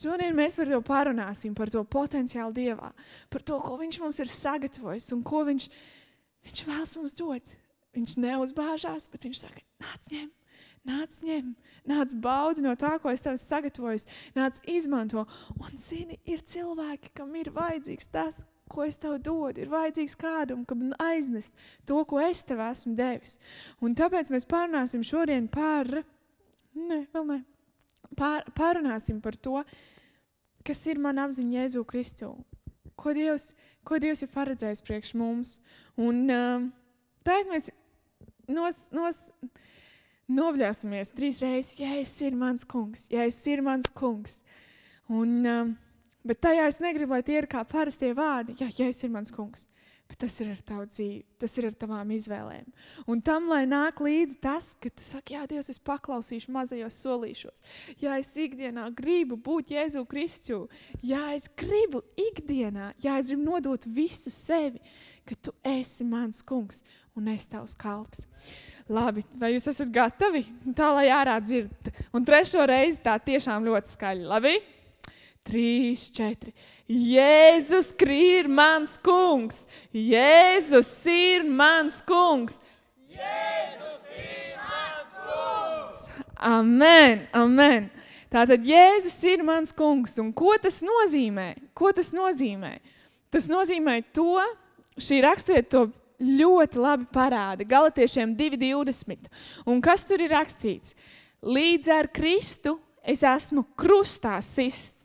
šodien mēs par to parunāsim, par to potenciālu Dievā, par to, ko viņš mums ir sagatavojis un ko viņš vēlas mums dot. Viņš neuzbāžās, bet viņš saka, nāc ņem, nāc baudi no tā, ko es tev sagatavojis, nāc izmanto. Un zini, ir cilvēki, kam ir vajadzīgs tas, ko es tev dodu, ir vajadzīgs kādam, kam aiznest to, ko es tev esmu devis. Un tāpēc mēs parunāsim šodien parunāsim par to, kas ir man apziņa Jēzu Kristu. Ko Dievs ir paredzējis priekš mums. Un tagad mēs novļāsimies 3 reizes, Jēzus ir mans kungs, Jēzus ir mans kungs. Un bet tajā es negribu, lai tie ir kā parastie vārdi. Jā, Jēzus ir mans kungs. Bet tas ir ar tavu dzīvi, tas ir ar tavām izvēlēm. Un tam, lai nāk līdzi tas, ka tu saki, jā, Dievs, es paklausīšu mazajos solīšos. Jā, es ikdienā gribu būt Jēzu Kristu. Jā, es gribu ikdienā, jā, es gribu nodot visu sevi, ka tu esi mans kungs un es tavs kalps. Labi, vai jūs esat gatavi? Tā, lai ārā dzird. Un 3. reizi tā tiešām ļoti skaļi. Labi? 3, 4. Jēzus ir mans kungs. Jēzus ir mans kungs. Jēzus ir mans kungs. Amen, amen. Tātad Jēzus ir mans kungs. Un ko tas nozīmē? Tas nozīmē to, šī raksturvieta to ļoti labi parāda. Galatiešiem 2:20. Un kas tur ir rakstīts? Līdz ar Kristu es esmu krustā sists.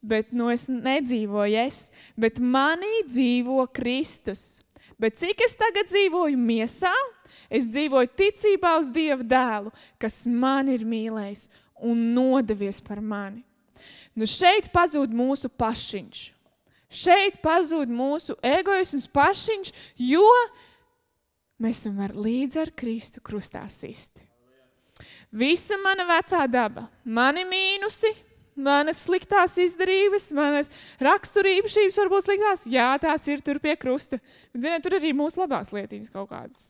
Bet es nedzīvoju es, bet manī dzīvo Kristus. Bet cik es tagad dzīvoju miesā, es dzīvoju ticībā uz Dieva dēlu, kas man ir mīlējis un nodevies par mani. Nu šeit pazūd mūsu pašiņš. Šeit pazūd mūsu egoisms pašiņš, jo mēs esam līdz ar Kristu krustā sisti. Visa mana vecā daba, mani mīnusi, manas sliktās izdarības, manas raksturīpašības varbūt sliktās. Jā, tās ir tur pie krusta. Bet, ziniet, tur arī mūsu labās lietiņas kaut kādas.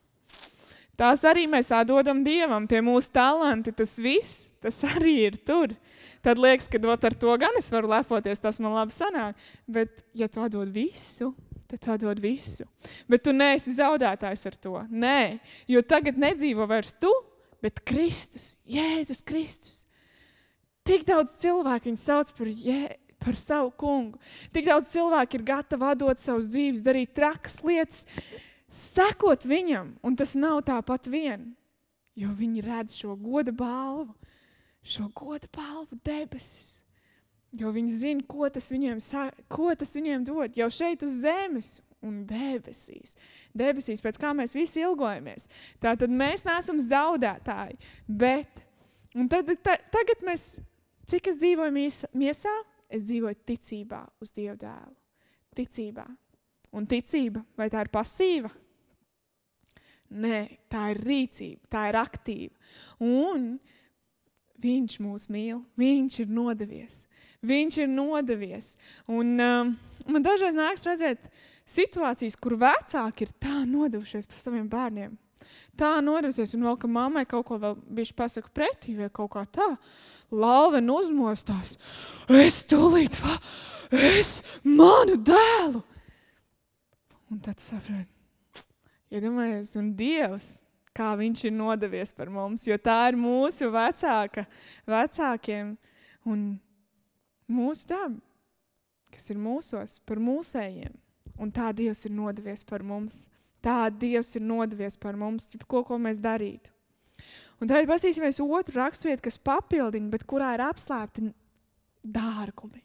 Tās arī mēs atdodam Dievam, tie mūsu talanti, tas viss, tas arī ir tur. Tad liekas, ka ar to gan es varu lepoties, tas man labi sanāk. Bet, ja tu atdod visu, tad tu atdod visu. Bet tu neesi zaudētājs ar to. Nē, jo tagad nedzīvo vairs tu, bet Kristus, Jēzus Kristus. Tik daudz cilvēku viņu sauc par savu kungu. Tik daudz cilvēku ir gatavi atdot savus dzīves, darīt trakas lietas, sekot viņam. Un tas nav tāpat vien, jo viņi redz šo goda balvu debesis. Jo viņi zina, ko tas viņiem dod. Jau šeit uz zemes un debesīs. Debesīs, pēc kā mēs visi ilgojamies. Tātad mēs neesam zaudētāji, bet... Un tagad cik es dzīvoju miesā, es dzīvoju ticībā uz Dievu dēlu. Ticībā. Un ticība, vai tā ir pasīva? Nē, tā ir rīcība, tā ir aktīva. Un viņš mūs mīl, viņš ir nodevies. Un man dažreiz nāks redzēt situācijas, kur vecāki ir tā nodevušies par saviem bērniem. Tā nodevusies, un vēl, ka mammai kaut ko vēl bišķi pasaka pretī, vai kaut kā tā, lauven uzmostās. Es manu dēlu! Un tad saprot, iedomājies, un Dievs, kā viņš ir nodevies par mums, jo tā ir mūsu vecākiem un mūsu daba, kas ir mūsos, par mūsējiem. Un tā Dievs ir nodevies par mums. Tā Dievs ir nodevies par mums, ko mēs darītu. Un tagad pastīsimies otru raksturvietu, kas papildina, bet kurā ir apslēpti dārgumi.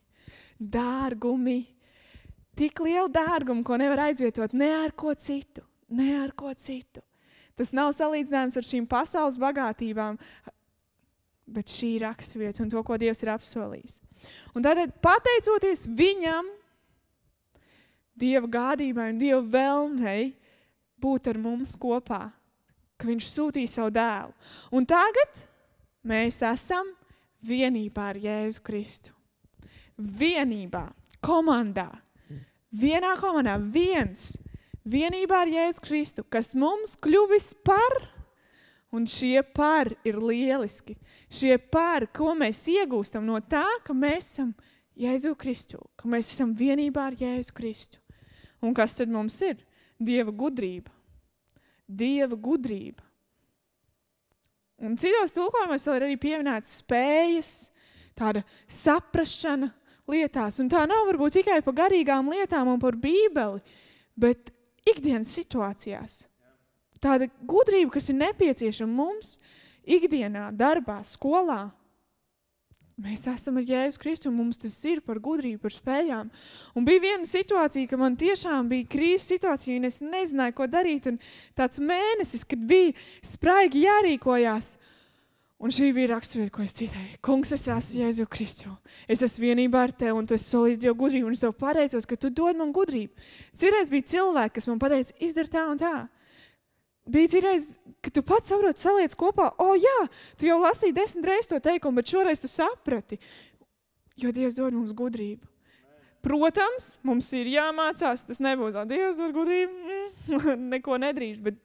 Dārgumi. Tik liela dārguma, ko nevar aizvietot ne ar ko citu. Tas nav salīdzinājums ar šīm pasaules bagātībām, bet šī raksturvieta un to, ko Dievs ir apsolījis. Un tātad, pateicoties viņam, Dieva gādībai un Dieva vēlmei, būt ar mums kopā, ka viņš sūtīja savu dēlu. Un tagad mēs esam vienībā ar Jēzu Kristu. Vienībā, komandā. Vienā komandā, vienībā ar Jēzu Kristu, kas mums kļuvis par Un šie par ir lieliski. Šie par, ko mēs iegūstam no tā, ka mēs esam Jēzu Kristu, ka mēs esam vienībā ar Jēzu Kristu. Un kas tad mums ir? Dieva gudrība. Dieva gudrība. Un citos tulkojumos vēl ir arī pieminēts spējas, tāda saprašana lietās. Un tā nav varbūt tikai par garīgām lietām un par Bībeli, bet ikdienas situācijās. Tāda gudrība, kas ir nepieciešama mums ikdienā, darbā, skolā. Mēs esam ar Jēzu Kristu, un mums tas ir par gudrību, par spējām. Un bija viena situācija, ka man tiešām bija krīzes situācija, un es nezināju, ko darīt. Un tāds mēnesis, kad bija spraigi jārīkojās. Un šī bija raksturvieta, ko es citēju. Kungs, es esmu Jēzu Kristu. Es esmu vienībā ar tevi, un tu esi solījis Dievu gudrību, un es tev pateicos, ka tu dod man gudrību. Citreiz bija cilvēki, kas man pateica, izdara tā un tā. Bija citreiz, ka tu pats saproti, saliec kopā, jā, tu jau lasīji 10 reizes to teikumu, bet šoreiz tu saprati, jo Dievs dod mums gudrību. Protams, mums ir jāmācās, tas nebūs tā, Dievs dod gudrību, neko nedrīkst, bet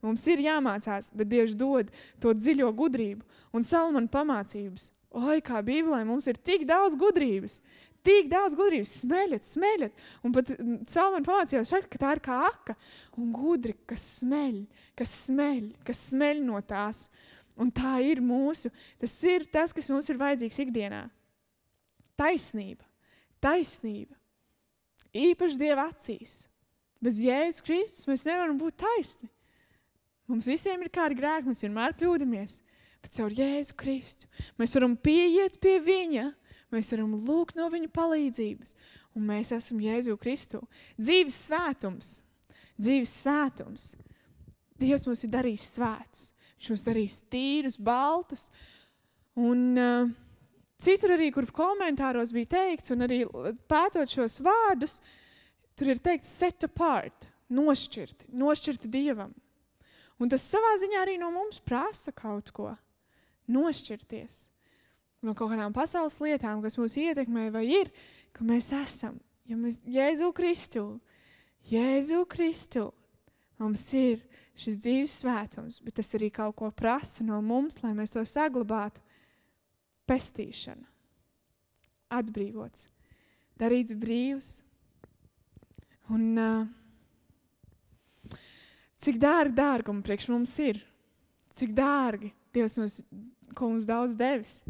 mums ir jāmācās, bet Dievs dod to dziļo gudrību un Salmona pamācības. Oi, kā Bībelē mums ir tik daudz gudrības, smeļat. Un pat Salmona pamācījās šeit, ka tā ir kā aka un gudri, kas smeļ no tās. Un tā ir tas ir tas, kas mums ir vajadzīgs ikdienā. Taisnība. Īpaši Dieva acīs. Bez Jēzus Kristus mēs nevaram būt taisni. Mums visiem ir kādi grēki, mēs vienmēr kļūdamies. Bet caur Jēzu Kristu mēs varam pieiet pie viņa, mēs varam lūgt no viņa palīdzības, un mēs esam Jēzu Kristu. Dzīves svētums. Dievs mums ir darījis svētus. Viņš mums darījis tīrus, baltus. Un citur arī, kur komentāros bija teikts, un arī pētot šos vārdus, tur ir teikts set apart, nošķirti Dievam. Un tas savā ziņā arī no mums prasa kaut ko. Nošķirties no kaut kādām pasaules lietām, kas mūs ietekmē vai ir, ka mēs esam. Ja mēs Jēzu Kristu, mums ir šis dzīves svētums, bet tas arī kaut ko prasa no mums, lai mēs to saglabātu. Pestīšana, atbrīvots, darīts brīvs. Un cik dārgumu priekš mums ir, cik dārgi Dievs ko mums daudz devis.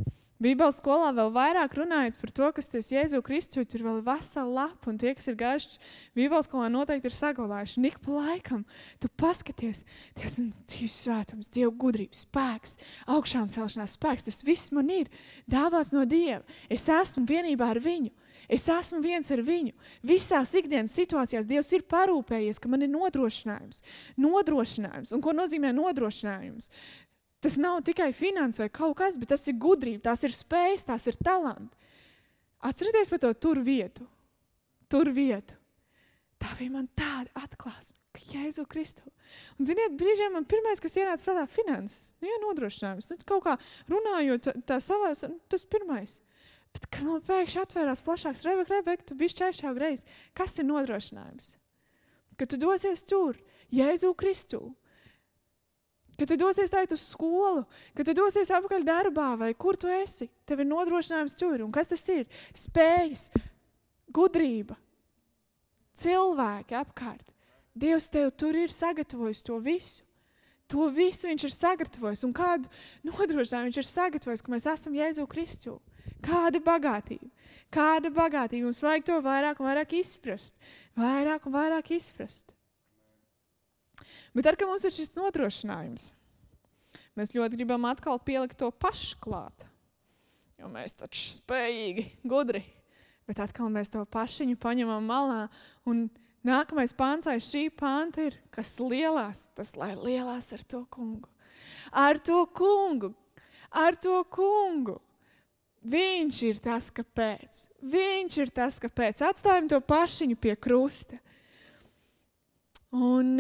Bībeles skolā vēl vairāk runājot par to, kas tu esi Jēzu Kristu, jo tur vēl ir vesela lapa, un tie, kas ir gājuši Bībeles skolā, noteikti ir saglabājuši. Un ik pa laikam tu paskaties, Dievs un dzīves svētums, Dieva gudrība, spēks, augšām celšanās spēks, tas viss man ir dāvāts no Dieva. Es esmu vienībā ar viņu. Es esmu viens ar viņu. Visās ikdienas situācijās Dievs ir parūpējies, ka man ir nodrošinājums. Un ko nozīmē nodrošinājums? Tas nav tikai finanses vai kaut kas, bet tas ir gudrība, tās ir spējas, tās ir talanti. Atcerieties par to tur vietu. Tā bija man tāda atklāsme, ka Jēzu Kristu. Un ziniet, brīžiem man pirmais, kas ienāca prātā, finanses, nodrošinājums. Kaut kā runājot tā savās, tas pirmais. Bet, kad man pēkšņi atvērās plašāks, Rebeka, tu bišķi aizšāv reiz. Kas ir nodrošinājums? Kad tu dosies tur, Jēzu Kristu, kad tu dosies tājot uz skolu, kad tu dosies apakaļ darbā vai kur tu esi, tev ir nodrošinājums tur. Un kas tas ir? Spējas, gudrība, cilvēki apkārt. Dievs tev tur ir sagatavojis to visu. To visu viņš ir sagatavojis. Un kādu nodrošinājumu viņš ir sagatavojis, ka mēs esam Jēzu Kristu. Kāda bagātība. Mums vajag to vairāk un vairāk izprast. Bet ar, ka mums ir šis nodrošinājums, mēs ļoti gribam atkal pielikt to pašu klāt. Jo mēs taču spējīgi, gudri. Bet atkal mēs to pašiņu paņemam malā. Un nākamais pāns aiz šī pānta ir, kas lielās, tas lai lielās ar to kungu. Viņš ir tas, kāpēc. Atstājam to pašiņu pie krusta. Un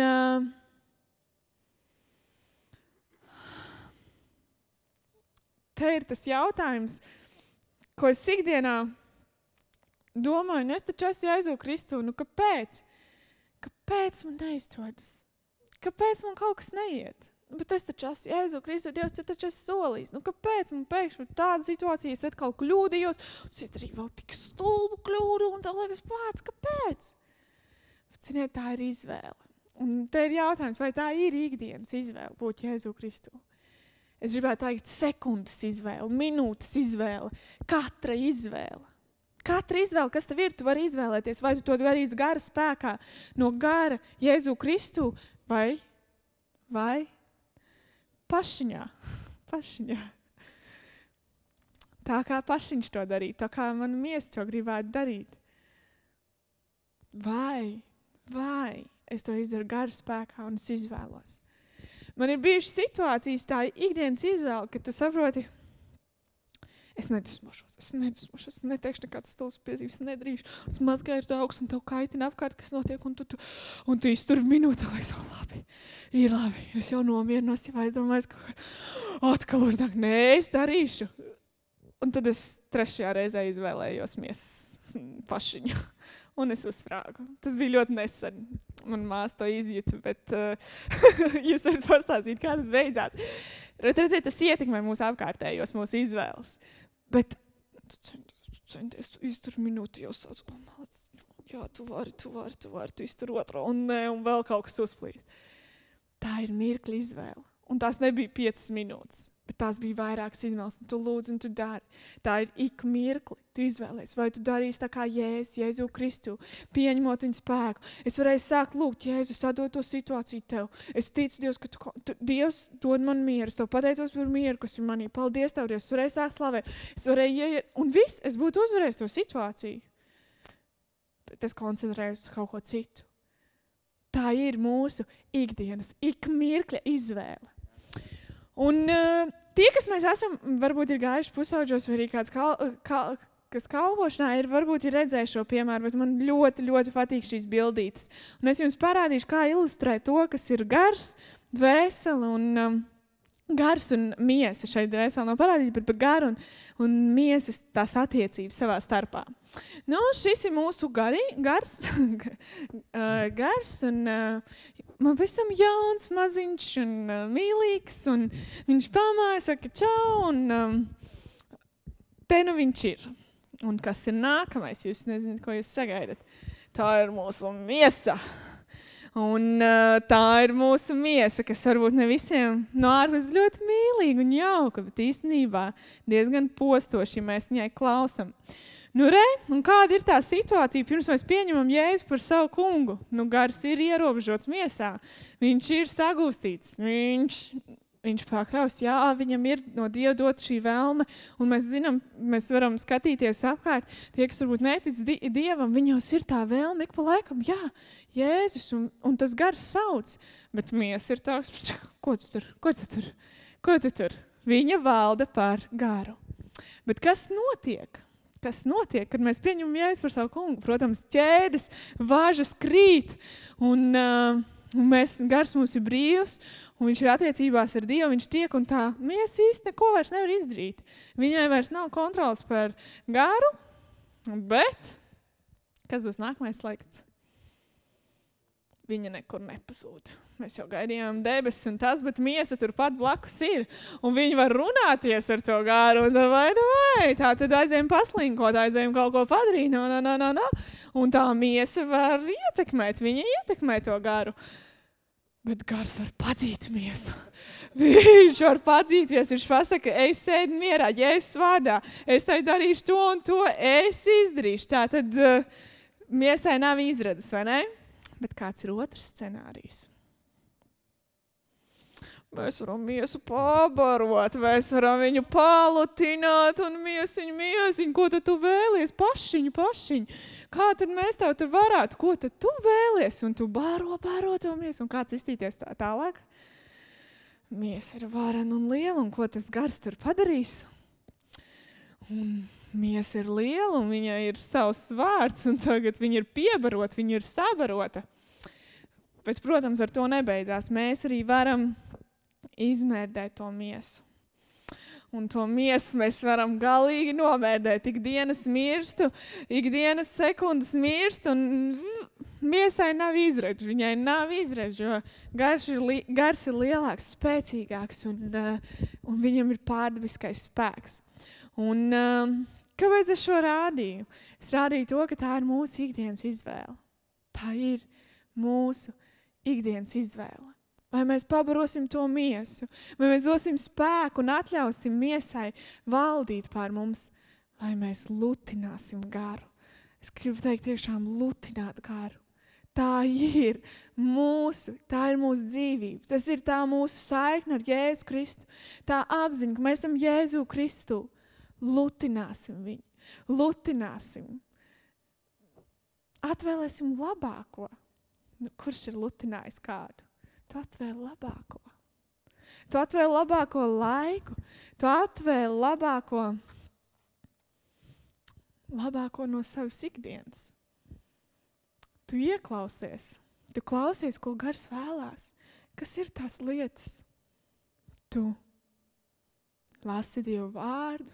te ir tas jautājums, ko es ikdienā domāju, es taču esmu Jēzu Kristu, kāpēc? Kāpēc man neizdodas? Kāpēc man kaut kas neiet? Bet es taču esmu Jēzu Kristu, Dievs, tu taču esi solījis. Kāpēc man pēkšņi tāda situācija, es atkal kļūdījos, es izdarīju vēl tik stulbu kļūdu, un tā liekas pats, kāpēc? Bet, ziniet, tā ir izvēle. Un te ir jautājums, vai tā ir ikdienas izvēle būt Jēzu Kristu? Es gribētu teikt sekundes izvēle, minūtes izvēle, katra izvēle. Katra izvēle, kas tev ir, tu vari izvēlēties, vai tu to darīsi gara spēkā no gara Jēzu Kristu, vai pašiņā. Tā kā pašiņš to darīt, tā kā man miesa to gribētu darīt. Vai es to izdaru gara spēkā un es izvēlos. Man ir bijušas situācijas, tā ikdienas izvēle, kad tu saproti, es nedusmošos, es neteikšu nekādas stulbas piezīmes, nedarīšu, es mazgāju to augstu un tev kaitina apkārt, kas notiek, un tu izturi minūti, liekas, labi, ir labi, es jau nomierinos, jau aizdomājos, ka atkal uznāk, nē, es darīšu. Un tad es 3. reizē izvēlējos miesas pašiņu, un es uzsprāgu. Tas bija ļoti nesen, man māsa to izjuta, bet jūs varat pastāstīt, kā tas beidzās. Redziet, tas ietekmē mūsu apkārtējos, mūsu izvēles. Bet tu centies, tu iztur minūti, jau sauc, jā, tu vari, tu iztur otro, un nē, un vēl kaut kas uzplīt. Tā ir mirkļa izvēle. Un tās nebija 5 minūtes, bet tās bija vairākas izvēles, un tu lūdz, un tu dari. Tā ir ik mirkli. Tu izvēlies, vai tu darīsi tā kā Jēzu Kristu, pieņemot viņu spēku. Es varēju sākt lūgt, Jēzu, sadot to situāciju tev. Es ticu, Dievs, ka Dievs dod man mieru. Es tev pateicos par mieru, kas ir manī. Paldies tev, Dievs. Es varēju sākt slavēt. Es varēju ieiet, un viss, es būtu uzvarējis to situāciju. Bet es koncentrējos uz kaut ko citu. Tā ir mūsu ikdienas, ik mirkļa izvēle. Un tie, kas mēs esam, varbūt ir gājuši pusauģos, vai arī kāds kas kalpošanā ir, varbūt ir redzējuši šo piemēru, bet man ļoti, ļoti patīk šīs bildītes. Un es jums parādīšu, kā ilustrēt to, kas ir gars, dvēsele un gars un miesa. Šeit dvēsele nav parādīta, bet gar un miesas tās attiecības savā starpā. Nu, šis ir mūsu gars un man visam jauns, maziņš un mīlīgs, un viņš pamāja, saka čau, un te nu viņš ir. Un kas ir nākamais? Jūs nezināt, ko jūs sagaidat. Tā ir mūsu miesa. Un tā ir mūsu miesa, kas varbūt ne visiem no ārpus ļoti mīlīga un jauka, bet īstenībā diezgan postoši, ja mēs viņai klausam. Nu un kāda ir tā situācija, pirms mēs pieņemam Jēzu par savu kungu? Nu, gars ir ierobežots miesā, viņš ir sagūstīts, viņš pakļaus, jā, viņam ir no Dieva dot šī vēlme, un mēs zinām, mēs varam skatīties apkārt, tie, kas varbūt netic Dievam, viņos ir tā vēlme ik pa laikam, jā, Jēzus, un tas gars sauc, bet miesa ir tāds, ko tu tur? Viņa valda par garu. Bet kas notiek? Kad mēs pieņemam Jēzu par savu kungu? Protams, ķēdes, važas krīt, un gars mums ir brīvs, un viņš ir attiecībās ar Dievu, viņš tiek, un tā miesa īsti neko vairs nevar izdarīt. Viņai vairs nav kontrols par garu, bet kas būs nākamais laiks? Viņa nekur nepazūd. Mēs jau gaidījām debesis un tas, bet miesa turpat blakus ir. Un viņi var runāties ar to garu. Un vai, tā tad aizējām paslinkot, aizējām kaut ko padarīt. No. Un tā miesa var ietekmēt. Viņa ietekmē to garu. Bet gars var padzīt miesu. Viņš var padzīties. Viņš pasaka, es sēdu mierā, Jēzus vārdā. Es tev darīšu to un to. Es izdarīšu. Tā tad miesai nav izredzes, vai ne? Bet kāds ir otrs scenārijs? Mēs varam miesu pabarot, mēs varam viņu palutināt un miesiņu, ko tad tu vēlies? Pašiņu. Kā tad mēs tev te varētu? Ko tad tu vēlies? Un tu baro to miesu. Un kāds iztīties tālāk? Miesa ir varena un liela, un ko tas gars tur padarīs? Un miesa ir liela, un viņai ir savs vārds, un tagad viņa ir piebarota, viņa ir sabarota. Bet, protams, ar to nebeidzās. Mēs arī varam izmērdēt to miesu. Un to miesu mēs varam galīgi nomērdēt. Ikdienas mirstu, ikdienas sekundes mirst, un miesai nav izredz, viņai nav izredz, jo gars ir lielāks, spēcīgāks un viņam ir pārdabiskais spēks. Un kāpēc es šo rādīju? Es rādīju to, ka tā ir mūsu ikdienas izvēle. Tā ir mūsu ikdienas izvēle. Vai mēs pabarosim to miesu, vai mēs dosim spēku un atļausim miesai valdīt pār mums, vai mēs lutināsim garu. Es gribu teikt tiešām lutināt garu. Tā ir mūsu dzīvība. Tas ir tā mūsu saikne ar Jēzu Kristu. Tā apziņa, ka mēs esam Jēzu Kristu. Lutināsim viņu. Lutināsim. Atvēlēsim labāko. Kurš ir lutinājis kādu? Tu atvēli labāko. Tu atvēli labāko laiku. Tu atvēli labāko no savas ikdienas. Tu ieklausies. Tu klausies, ko gars vēlās. Kas ir tās lietas? Tu lasi Dievu vārdu.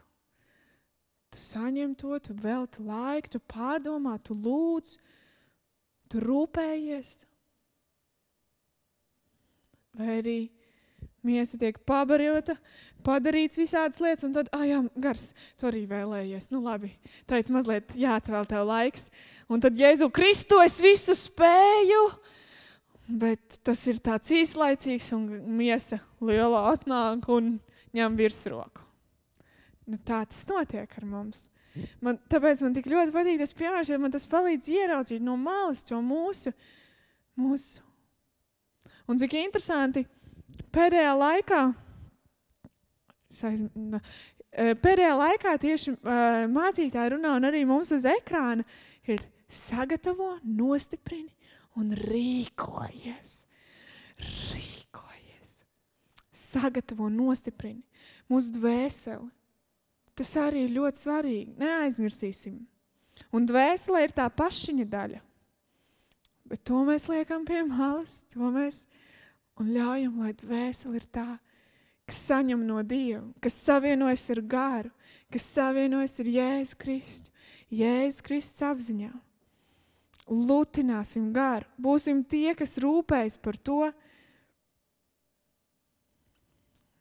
Tu saņem to, tu velti laiku, tu pārdomā, tu lūdz, tu rūpējies. Vai arī miesa tiek pabarota, padarīts visādas lietas, un tad, jā, gars, tu arī vēlējies. Nu labi, teikt mazliet jāatvēl tev laiks. Un tad Jēzu Kristu es visu spēju, bet tas ir tāds īslaicīgs, un miesa lielā atnāk un ņem virsroku. Nu, tā tas notiek ar mums. Tāpēc man tik ļoti patīk tas piemērs, jo man tas palīdz ieraudzīt no malas to mūsu. Un cik interesanti, pēdējā laikā tieši mācītāji runā un arī mums uz ekrāna ir sagatavo, nostiprini un rīkojies. Rīkojies. Sagatavo, nostiprini mūsu dvēseli. Tas arī ir ļoti svarīgi. Neaizmirsīsim. Un dvēsele ir tā pašiņa daļa. Bet to mēs liekam pie malas. Un ļaujam, lai dvēsele ir tā, kas saņem no Dieva, kas savienojas ar garu, kas savienojas ar Jēzu Kristu. Jēzus Kristus apziņā. Lutināsim garu. Būsim tie, kas rūpējas par to.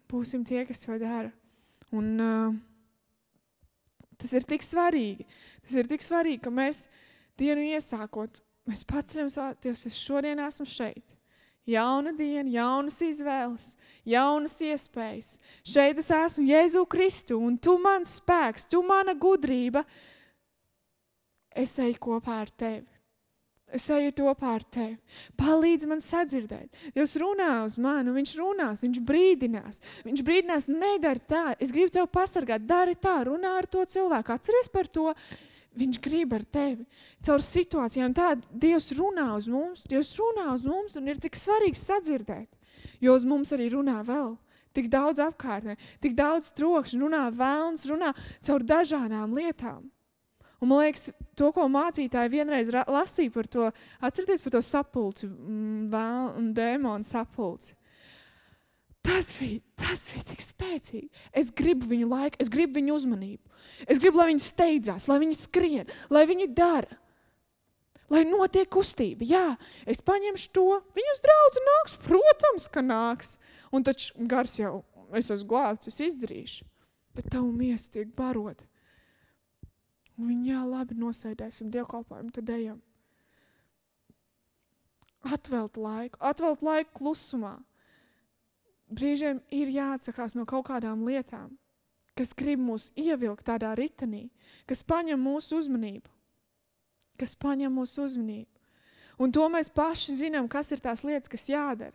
Būsim tie, kas to dara. Un tas ir tik svarīgi. Tas ir tik svarīgi, ka mēs dienu iesākot, mēs paceļam Dievs, es šodien esmu šeit. Jauna diena, jaunas izvēles, jaunas iespējas. Šeit es esmu Jēzu Kristu, un tu mans spēks, tu mana gudrība. Es eju kopā ar tevi. Es eju kopā ar tevi. Palīdz man sadzirdēt. Dievs runā uz mani, un viņš runās, viņš brīdinās. Viņš brīdinās, nedari tā, es gribu tevi pasargāt, dari tā, runā ar to cilvēku, atceries par to. Viņš grib ar tevi caur situācijām. Tā Dievs runā uz mums, un ir tik svarīgi sadzirdēt. Jo uz mums arī runā vēl. Tik daudz apkārtnē, tik daudz trokšņu, runā vēlns, runā caur dažādām lietām. Un man liekas, to, ko mācītāji vienreiz lasīja par to, atcerieties par to sapulci, un dēmonu sapulci. Tas bija tik spēcīgi. Es gribu viņu laiku, es gribu viņu uzmanību. Es gribu, lai viņi steidzās, lai viņi skrien, lai viņi dara. Lai notiek kustība. Jā, es paņemšu to. Viņi uz draudzi nāks, protams, ka nāks. Un taču gars jau, es esmu glābts, es izdarīšu. Bet tavu miesa tiek barota. Un viņi, jā, labi, nosēdēsim dievkalpojumu, tad ejam. Atvelt laiku klusumā. Brīžiem ir jāatsakās no kaut kādām lietām, kas grib mūs ievilkt tādā ritenī, kas paņem mūsu uzmanību. Un to mēs paši zinām, kas ir tās lietas, kas jādara.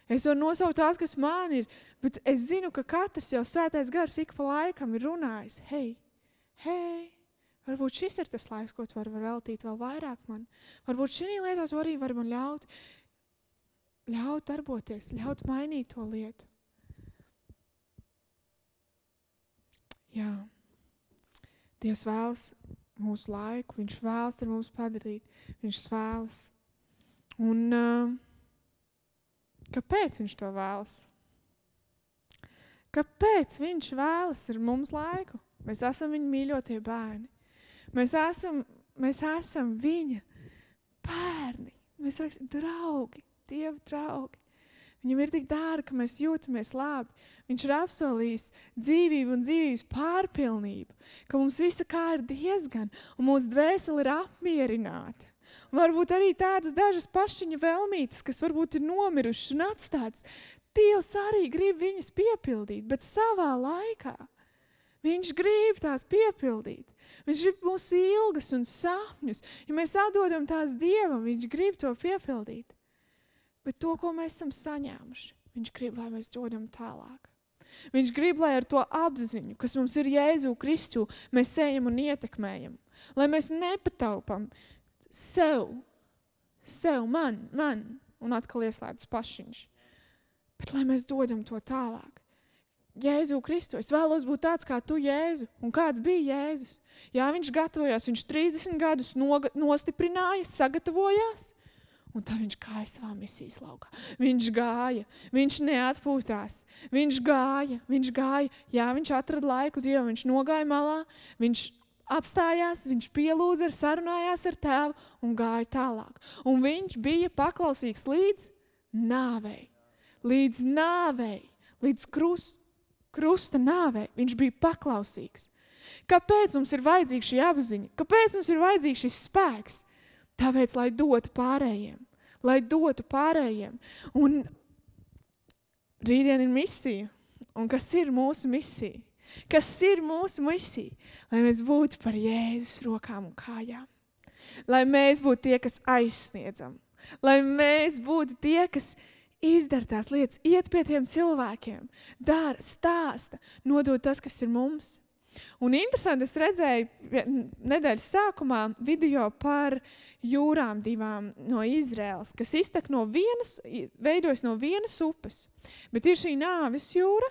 Es varu nosaukt tās, kas man ir, bet es zinu, ka katrs jau svētais gars ik pa laikam ir runājis. Hei, varbūt šis ir tas laiks, ko tu vari veltīt vēl vairāk man. Varbūt šī lietā tu arī vari man ļaut darboties, ļaut mainīt to lietu. Jā. Dievs vēlas mūsu laiku, viņš vēlas ar mums padarīt, viņš vēlas. Un kāpēc viņš to vēlas? Kāpēc viņš vēlas ar mums laiku? Mēs esam viņa mīļotie bērni. Mēs esam viņa bērni. Mēs rakstam, draugi, Dieva draugi. Viņam ir tik dārgi, ka mēs jūtamies labi. Viņš ir apsolījis dzīvību un dzīvības pārpilnību, ka mums visa kā ir diezgan, un mūsu dvēseli ir apmierināta. Un varbūt arī tādas dažas pašiņa vēlmītes, kas varbūt ir nomirušas un atstātas. Dievs arī grib viņas piepildīt, bet savā laikā. Viņš grib tās piepildīt. Viņš grib mūsu ilgas un sapņus. Ja mēs atdodam tās Dievam, viņš grib to piepildīt. Bet to, ko mēs esam saņēmuši, viņš grib, lai mēs dodam tālāk. Viņš grib, lai ar to apziņu, kas mums ir Jēzu Kristu, mēs ejam un ietekmējam. Lai mēs nepataupam sev, man, un atkal ieslēdz pašiņš. Bet lai mēs dodam to tālāk. Jēzu Kristu, es vēlos būt tāds kā tu, Jēzu. Un kāds bija Jēzus? Jā, viņš gatavojās, viņš 30 gadus nostiprināja, sagatavojās. Un tad viņš gāja savā misijas laukā. Viņš gāja, viņš neatpūtās. Viņš gāja. Jā, viņš atrada laiku Dievam, viņš nogāja malā, viņš apstājās, viņš pielūdza, sarunājās ar tēvu un gāja tālāk. Un viņš bija paklausīgs līdz nāvei. Līdz krusta nāvei. Viņš bija paklausīgs. Kāpēc mums ir vajadzīga šī apziņa? Kāpēc mums ir vajadzīgs šis spēks? Tāpēc, lai dotu pārējiem. Un rītdien ir misija. Un kas ir mūsu misija? Lai mēs būtu par Jēzus rokām un kājām. Lai mēs būtu tie, kas aizsniedzam. Lai mēs būtu tie, kas izdara tās lietas, iet pie tiem cilvēkiem, dara, stāsta, nodod tas, kas ir mums. Un interesanti, es redzēju nedēļas sākumā video par jūrām divām no Izraēlas, kas iztek veidojas no vienas upes. Bet ir šī nāves jūra,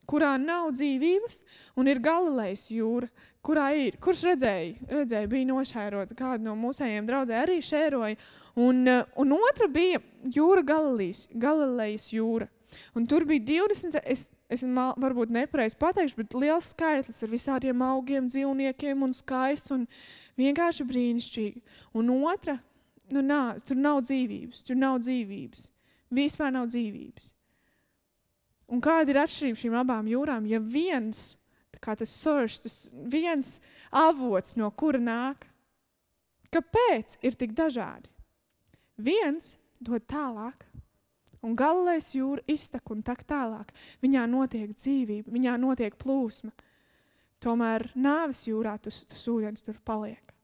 kurā nav dzīvības, un ir Galilejas jūra, kurā ir. Kurš redzēja, bija nošērota, kāda no mūsējiem draudzē arī šēroja. Un otra bija jūra Galilejas jūra. Un tur bija 20, es varbūt nepareizi pateikšu, bet liels skaitlis ar visādiem augiem, dzīvniekiem un skaists un vienkārši brīnišķīgi. Un otra, tur nav dzīvības. Vispār nav dzīvības. Un kāda ir atšķirība šīm abām jūrām? Ja viens, kā tas source, tas viens avots, no kura nāk, kāpēc ir tik dažādi? Viens dod tālāk, un Galilejas jūra iztek un tak tālāk. Viņā notiek dzīvība, viņā notiek plūsma. Tomēr nāves jūrā tas ūdens tur paliek.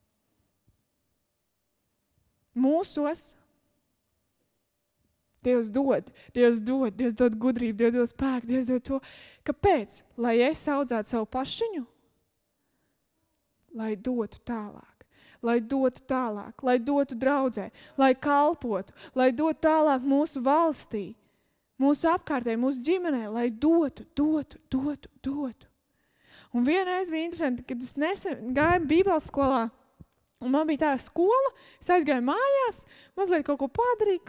Mūsos Dievs dod gudrību, Dievs dod spēku, Dievs dod to. Kāpēc? Lai es audzētu savu pašiņu? Lai dotu tālāk, lai dotu draudzē, lai kalpotu, lai dotu tālāk mūsu valstī, mūsu apkārtē, mūsu ģimenē, lai dotu. Un vienreiz bija interesanti, kad es nesen gāju Bībeles skolā, un man bija tā skola, es aizgāju mājās, mazliet kaut ko padarīju,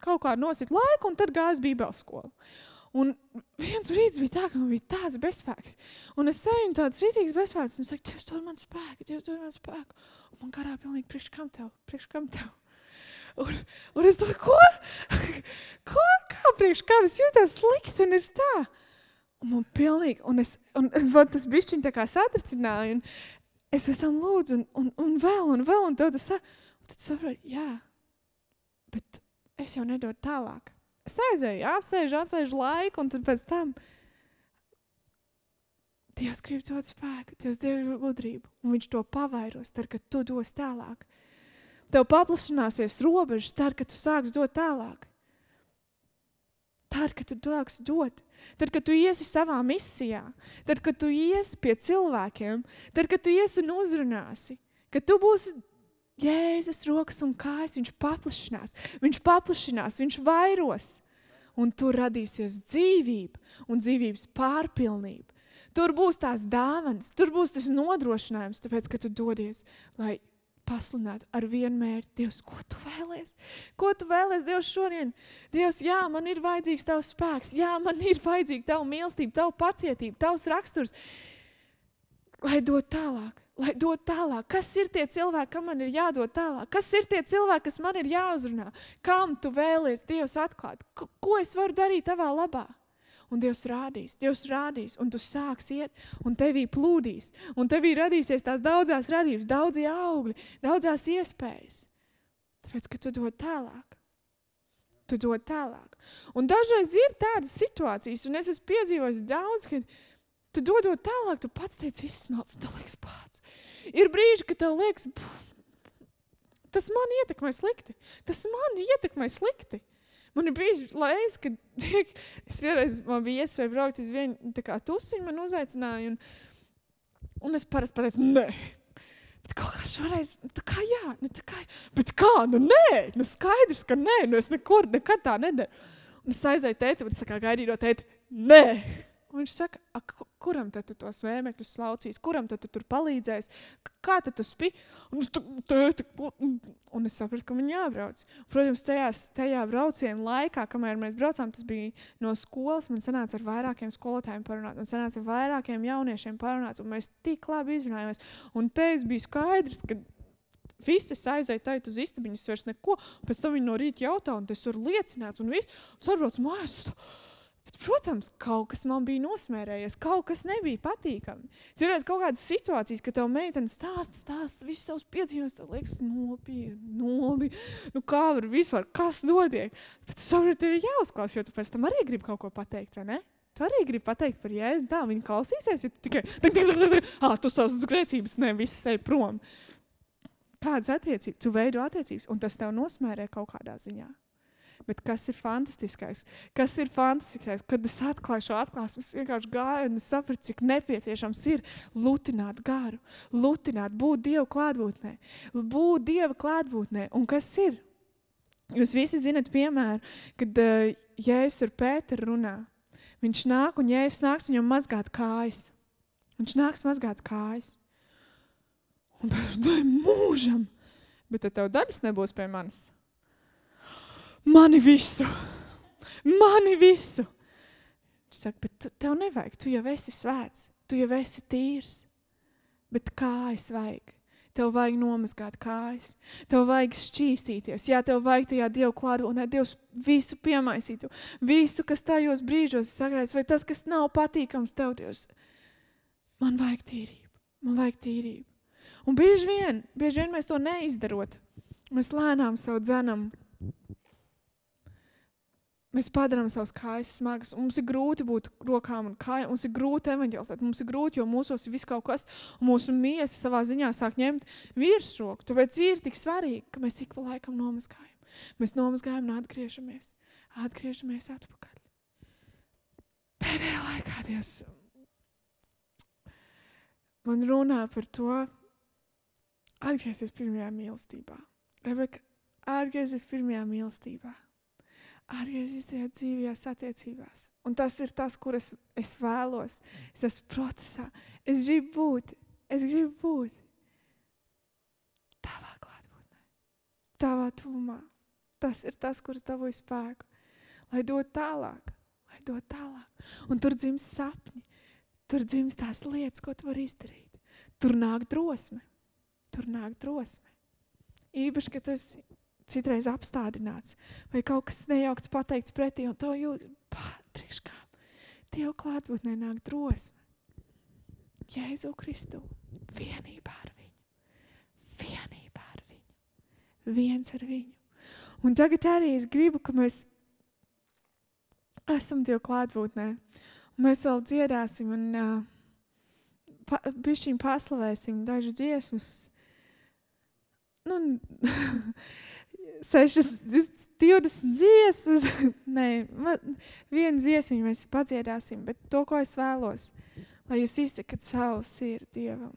kaut kā nosit laiku, un tad gāju uz Bībeles skolu. Un viens brīdis bija tā, ka man bija tāds bezspēks. Un es eju tāds rītīgs bezspēks, un es saku, Dievs dod man spēku. Un man garā pilnīgi priekš kam tev. Un es domāju, ko? Kā priekš kam? Es jūtos slikti, un es tā. Un man pilnīgi, un tas bišķiņ tā kā satricināja, un es pēc tam lūdzu, un vēl, un tev tas saka. Un tad sapratu, jā, bet es jau nedodu tālāk. Es aizēju, atsēžu laiku, un tad pēc tam Dievs grib dot spēku, Dievs grib gudrību, un viņš to pavairos, tad, kad tu dos tālāk. Tev paplašināsies robežas, tad, kad tu sāks dot tālāk. Tad, kad tu sāks dot, tad, kad tu iesi savā misijā, tad, kad tu iesi pie cilvēkiem, tad, kad tu iesi un uzrunāsi, kad tu būsi Jēzus rokas un kājas, viņš paplašinās, viņš vairos. Un tur radīsies dzīvība un dzīvības pārpilnība. Tur būs tās dāvanas, tur būs tas nodrošinājums, tāpēc, ka tu dodies, lai pasludinātu ar vienu mērķi. Dievs, ko tu vēlies? Ko tu vēlies, Dievs, šodien? Dievs, jā, man ir vajadzīgs tavs spēks, jā, man ir vajadzīga tava mīlestība, tava pacietība, tavs raksturs. Lai dod tālāk, lai dod tālāk. Kas ir tie cilvēki, kam man ir jādod tālāk? Kas ir tie cilvēki, kas man ir jāuzrunā? Kam tu vēlies Dievs atklāt? Ko es varu darīt tavā labā? Un Dievs rādīs, un tu sāks iet, un tevī plūdīs, un tevī radīsies tās daudzās radības, daudzi augļi, daudzās iespējas. Tāpēc, ka tu dod tālāk. Tu dod tālāk. Un dažreiz ir tādas situācijas, un es esmu piedzīvojis daudz, kad tu dodot tālāk, tu pats teici izsmelts, un tev liekas pats. Ir brīži, kad tev liekas, tas man ietekmē slikti. Man ir bijis laiks, kad es vienreiz, man bija iespēja braukt uz vienu tā kā tusiņu, man uzaicināja, un es parasti pateicu, nē. Bet kaut kā šoreiz, tā kā jā, bet kā, nē, skaidrs, ka nē, es nekad tā nedaru. Un es aizēju tēti, un es tā kā gaidīju no tēti, nē. Un viņš saka, kuram tad tu tos vēmekļus slaucīs, kuram tad tu tur palīdzēs, kā tad tu spī? Un es sapratu, ka man jābrauc. Protams, tajā brauciena laikā, kamēr mēs braucām, tas bija no skolas, man sanāca ar vairākiem skolotājiem parunāt, man sanāca ar vairākiem jauniešiem parunāt, un mēs tik labi izrunājāmies. Un te es biju skaidrs, ka visi es aizēju tēt uz istabiņas vairs neko, pēc tam viņi no rīta jautā, un es varu liecināt, un viss, un sarbrauc mājās, bet, protams, kaut kas man bija nosmērējies, kaut kas nebija patīkami. Cerēs kaut kādas situācijas, ka tev meitene stāsta visus savus piedzīvojumus, tev liekas, nobi, kā var vispār, kas notiek? Bet tu saproti, tev ir jāuzklās, jo tu pēc tam arī gribi kaut ko pateikt, vai ne? Tu arī gribi pateikt par Jēzu, tā, viņi klausīsies, ja tu tikai, tu savas grēcības, visi ej prom. Kādas attiecības? Tu veido attiecības, un tas tev nosmērē kaut kādā ziņā. Bet kas ir fantastiskais? Kad es atklāju šo atklāsmu, es vienkārši gāju un es sapratu, cik nepieciešams ir lutināt garu, būt Dieva klātbūtnē. Un kas ir? Jūs visi zinat piemēru, kad Jēzus ar Pēteru runā. Viņš nāk un Jēzus nāks viņam mazgāt kājas. Viņš nāks mazgāt kājas. Un Pēters, mūžam! Bet tad tev daļas nebūs pie manis. Mani visu. Viņš saka, bet tev nevajag, tu jau esi svēts, tu jau esi tīrs. Bet kājas vajag. Tev vajag nomazgāt kājas. Tev vajag šķīstīties. Jā, tev vajag tajā Dievu klātbūtnē, Dievs visu piemaisītu. Visu, kas tajos brīžos sagrēs, vai tas, kas nav patīkams tev, Dievs. Man vajag tīrību. Un bieži vien mēs to neizdarot. Mēs lēnām savu dzenam. Mēs padarām savas kājas smagas, un mums ir grūti būt rokām un kājām, mums ir grūti evaņģelizēt, mums ir grūti, jo mūsos ir viss kaut kas, un mūsu miesa savā ziņā sāk ņemt virsroku. Tāpēc ir tik svarīgi, ka mēs ik pa laikam nomazgājam. Mēs nomazgājam un atgriežamies atpakaļ. Pēdējā laikā Dievs man runā par to, atgriezties pirmajā mīlestībā. Rebeka, atgriezties pirmajā mīlestībā. Atgriezties tajā dzīvajās attiecībās. Un tas ir tas, kur es vēlos. Es esmu procesā. Es gribu būt tavā klātbūtnē, tavā tuvumā. Tas ir tas, kurš dabūja spēku. Lai dod tālāk. Un tur dzimst sapņi. Tur dzimst tās lietas, ko tu vari izdarīt. Tur nāk drosme. Īpaši, ka tas citreiz apstādināts, vai kaut kas nejaukts pateikts pretī, un to jūt, priekškām. Dievu klātbūtnē nāk drosme. Jēzu Kristu, vienībā ar viņu. Viens ar viņu. Un tagad arī es gribu, ka mēs esam Dievu klātbūtnē, un mēs vēl dziedāsim, un bišķiņ paslavēsim dažu dziesmas. 20 dziesmas, vienu dziesmiņu mēs padziedāsim, bet to, ko es vēlos, lai jūs izsakat savu sirdi Dievam,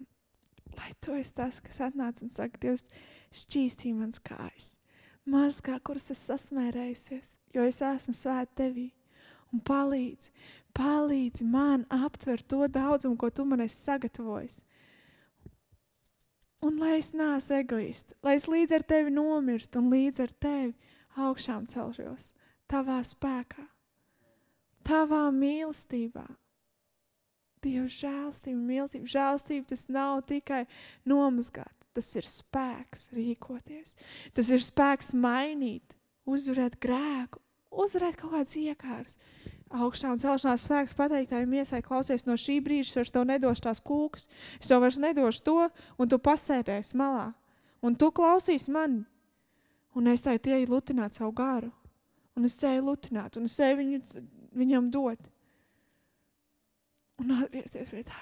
lai tu esi tas, kas atnāc un saka, Dievs, šķīstī mans kājas, mazgā, kuras es sasmērējusies, jo es esmu svēta tevī, un palīdzi man aptvert to daudzumu, ko tu man esi sagatavojis. Un lai es neesmu egoisti, lai es līdz ar tevi nomirstu un līdz ar tevi augšām celšos, tavā spēkā, tavā mīlestībā, Dieva žēlstība, mīlestība. Žēlstība tas nav tikai nomazgāt. Tas ir spēks rīkoties. Tas ir spēks mainīt, uzvarēt grēku, uzvarēt kaut kādas iekāras. Augšā un celšanās spēks pateikt tai miesai, klausies, no šī brīža es vairs tev nedošu tās kūkas, es tev vairs nedošu to, un tu pasēdēsi malā. Un tu klausīsi mani. Un es tai tieju lutināt savu garu. Un es eju lutināt, un es eju viņam dot. Un atgriezties pie tā,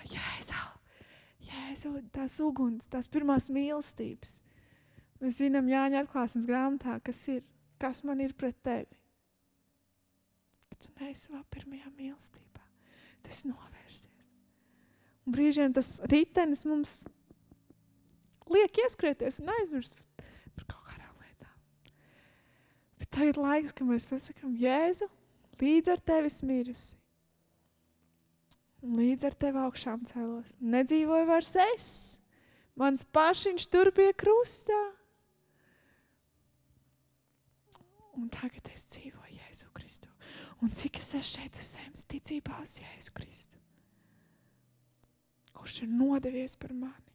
Jēzu, tās uguns, tās pirmās mīlestības. Mēs zinām Jāņa atklāsmes grāmatā, kas man ir pret tevi. Kad tu neesi savā pirmajā mīlestībā, tas novērsies. Un brīžiem tas ritenis mums liek ieskrieties un aizmirst par kaut kādām lietām. Bet tagad laiks, ka mēs pasakām, Jēzu, līdz ar tevi mirusi. Un līdz ar tevi augšām celos. Nedzīvoju vairs es. Mans pašiņš tur pie krustā. Un tagad es dzīvoju Jēzu Kristu. Un cik es esmu šeit uz zemes ticībā uz Jēzu Kristu, kurš ir nodevies par mani.